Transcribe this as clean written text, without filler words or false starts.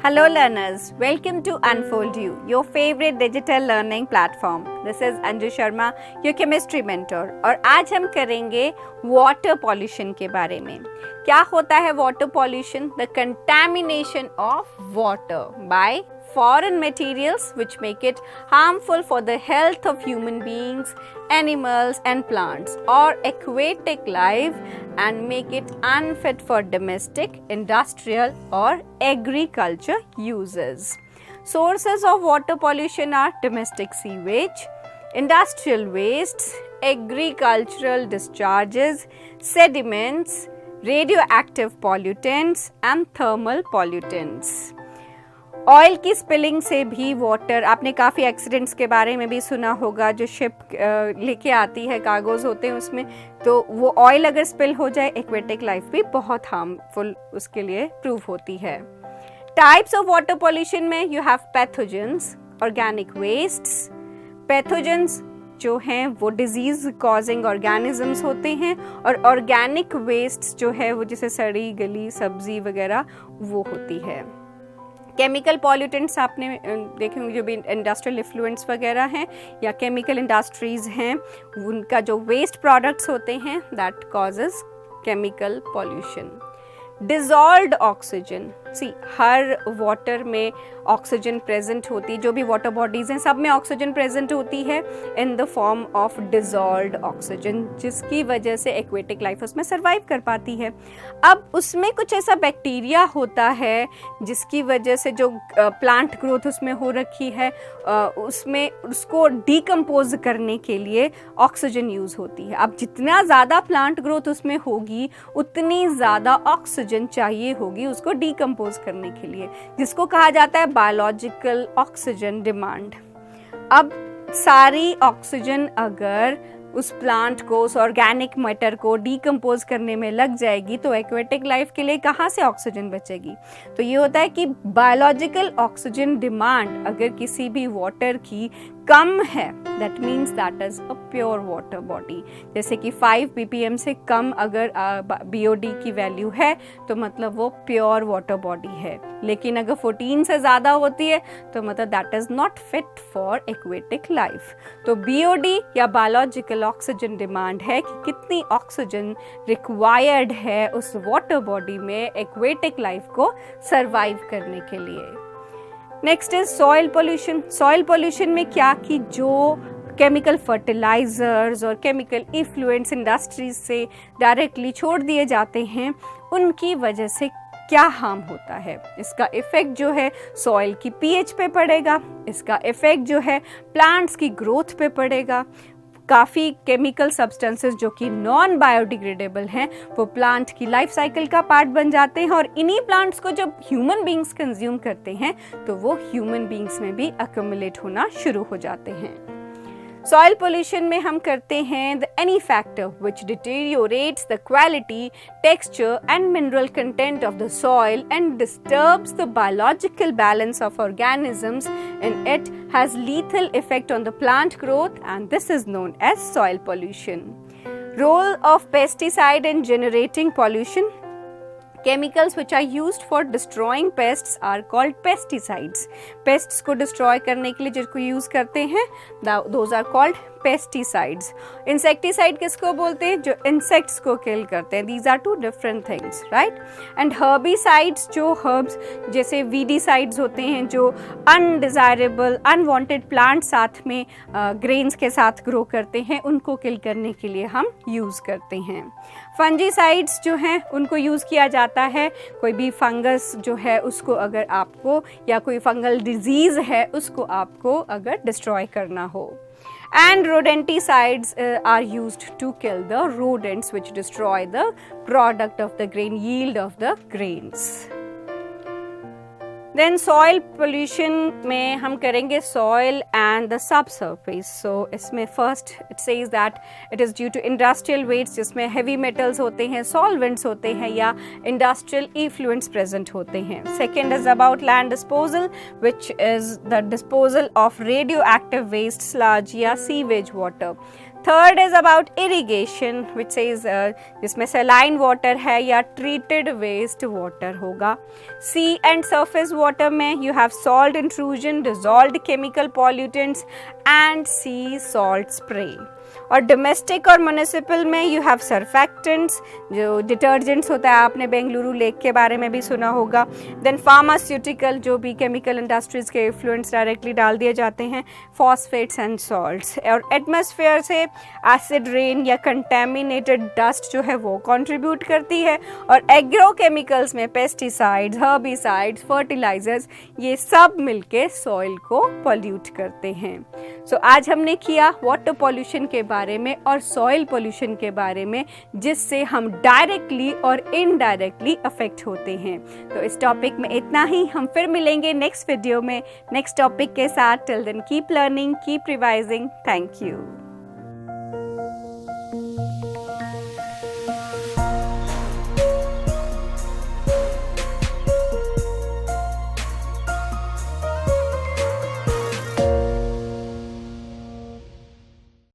Hello learners, welcome to Unfold You, your favorite digital learning platform. This is Anju Sharma, your chemistry mentor. और आज हम करेंगे water pollution के बारे में. क्या होता है water pollution? The contamination of water bye foreign materials which make it harmful for the health of human beings, animals and plants or aquatic life and make it unfit for domestic, industrial or agriculture uses. Sources of water pollution are domestic sewage, industrial wastes, agricultural discharges, sediments, radioactive pollutants and thermal pollutants. Oil की spilling से भी water, आपने काफ़ी accidents के बारे में भी सुना होगा. जो शिप लेके आती है, कार्गोज होते हैं उसमें, तो वो ऑयल अगर स्पिल हो जाए एक्वेटिक लाइफ भी बहुत हार्मफुल उसके लिए प्रूव होती है. टाइप्स ऑफ वाटर पॉल्यूशन में you have pathogens, organic wastes. Pathogens जो हैं वो डिजीज कॉजिंग ऑर्गेनिजम्स होते हैं और ऑर्गेनिक वेस्ट्स जो है वो जैसे सड़ी गली सब्जी वगैरह वो होती है. केमिकल पॉल्यूटेंट्स आपने देखे होंगे, जो भी इंडस्ट्रियल इफ्लुएंट्स वगैरह हैं या केमिकल इंडस्ट्रीज हैं, उनका जो वेस्ट प्रोडक्ट्स होते हैं that causes chemical pollution. Dissolved oxygen, her water में ऑक्सीजन प्रेजेंट होती है. जो भी वाटर बॉडीज हैं सब में ऑक्सीजन प्रेजेंट होती है in the form of dissolved oxygen, जिसकी वजह से एक्वेटिक लाइफ उसमें सर्वाइव कर पाती है. अब उसमें कुछ ऐसा बैक्टीरिया होता है जिसकी वजह से जो प्लांट ग्रोथ उसमें हो रखी है उसमें उसको डिकम्पोज करने के लिए ऑक्सीजन यूज़ होती है. अब जितना ज़्यादा प्लांट ग्रोथ उसमें होगी उतनी ज़्यादा ऑक्सीजन चाहिए होगी उसको डिकम्पोज करने के लिए, जिसको कहा जाता है बायोलॉजिकल ऑक्सीजन डिमांड. अब सारी ऑक्सीजन अगर उस प्लांट को, उस ऑर्गेनिक मैटर को डिकम्पोज करने में लग जाएगी तो एक्वेटिक लाइफ के लिए कहाँ से ऑक्सीजन बचेगी? तो ये होता है कि बायोलॉजिकल ऑक्सीजन डिमांड अगर किसी भी वाटर की कम है, that means that is a pure water body. जैसे कि 5 ppm से कम अगर BOD की वैल्यू है तो मतलब वो प्योर वाटर बॉडी है. लेकिन अगर 14 से ज़्यादा होती है तो मतलब that is not fit for aquatic life. तो BOD या बायोलॉजिकल ऑक्सीजन डिमांड है कि कितनी ऑक्सीजन रिक्वायर्ड है उस वाटर बॉडी में एक्वेटिक लाइफ को सर्वाइव करने के लिए. Next is soil pollution. Soil pollution में क्या कि जो केमिकल फर्टिलाइजर्स और केमिकल इफ्लुएंट्स इंडस्ट्रीज से डायरेक्टली छोड़ दिए जाते हैं उनकी वजह से क्या हार्म होता है. इसका इफेक्ट जो है सॉइल की pH पे पड़ेगा, इसका इफेक्ट जो है प्लांट्स की ग्रोथ पे पड़ेगा. काफ़ी केमिकल सब्सटेंसेस जो कि नॉन बायोडिग्रेडेबल हैं वो प्लांट की लाइफ साइकिल का पार्ट बन जाते हैं और इन्हीं प्लांट्स को जब ह्यूमन बींग्स कंज्यूम करते हैं तो वो ह्यूमन बींग्स में भी अक्यूमुलेट होना शुरू हो जाते हैं. सॉइल पोल्यूशन में हम करते हैं the any factor which deteriorates the quality, texture and mineral content of the soil and disturbs the biological balance of organisms in it has lethal effect on the plant growth and this is known as soil pollution. Role of pesticide in generating pollution. Chemicals which are used for destroying pests are called pesticides. Pests को destroy करने के लिए जिसको use करते हैं those are called pesticides. Insecticide किसको बोलते हैं? जो insects को kill करते हैं. These are two different things, right? And herbicides जो herbs जैसे weedicides होते हैं जो undesirable, unwanted plant साथ में grains के साथ grow करते हैं उनको kill करने के लिए हम use करते हैं. Fungicides जो हैं उनको यूज़ किया जाता है कोई भी फंगस जो है उसको अगर आपको, या कोई फंगल डिजीज़ है उसको आपको अगर डिस्ट्रॉय करना हो. And rodenticides are used to kill the rodents which destroy the product of the grain, yield of the grains. Then soil pollution में हम करेंगे soil and the subsurface. So इसमें first it says that it is due to industrial wastes जिसमें heavy metals होते हैं, solvents होते हैं या industrial effluents present होते हैं. Second is about land disposal which is the disposal of radioactive waste, sludge या sewage water. Third is about irrigation which is जिसमें सलाइन वाटर है या ट्रीटेड वेस्ट वाटर होगा। सी एंड सरफेस वाटर में you have salt intrusion, dissolved chemical pollutants and C salt spray. और domestic और municipal में you have surfactants, जो detergents होता है, आपने बेंगलुरु लेक के बारे में भी सुना होगा। देन फार्मास्यूटिकल, जो भी केमिकल इंडस्ट्रीज के इफ्लुएंस डायरेक्टली डाल दिए जाते हैं, फॉस्फेट्स एंड सॉल्ट्स। और एटमॉस्फेयर से एसिड रेन या कंटेमिनेटेड डस्ट जो है वो कंट्रीब्यूट करती है। और एग्रोकेमिकल्स में पेस्टिसाइड्स, हर्बिसाइड्स, फर्टिलाइजर्स, ये सब मिलके सॉइल को पॉल्यूट करते हैं। सो आज हमने किया वाटर पॉल्यूशन के बारे में और सॉइल पोल्यूशन के बारे में, जिससे हम डायरेक्टली और इनडायरेक्टली अफेक्ट होते हैं। तो इस टॉपिक में इतना ही, हम फिर मिलेंगे नेक्स्ट वीडियो में नेक्स्ट टॉपिक के साथ। Till then keep learning, keep revising. Thank you.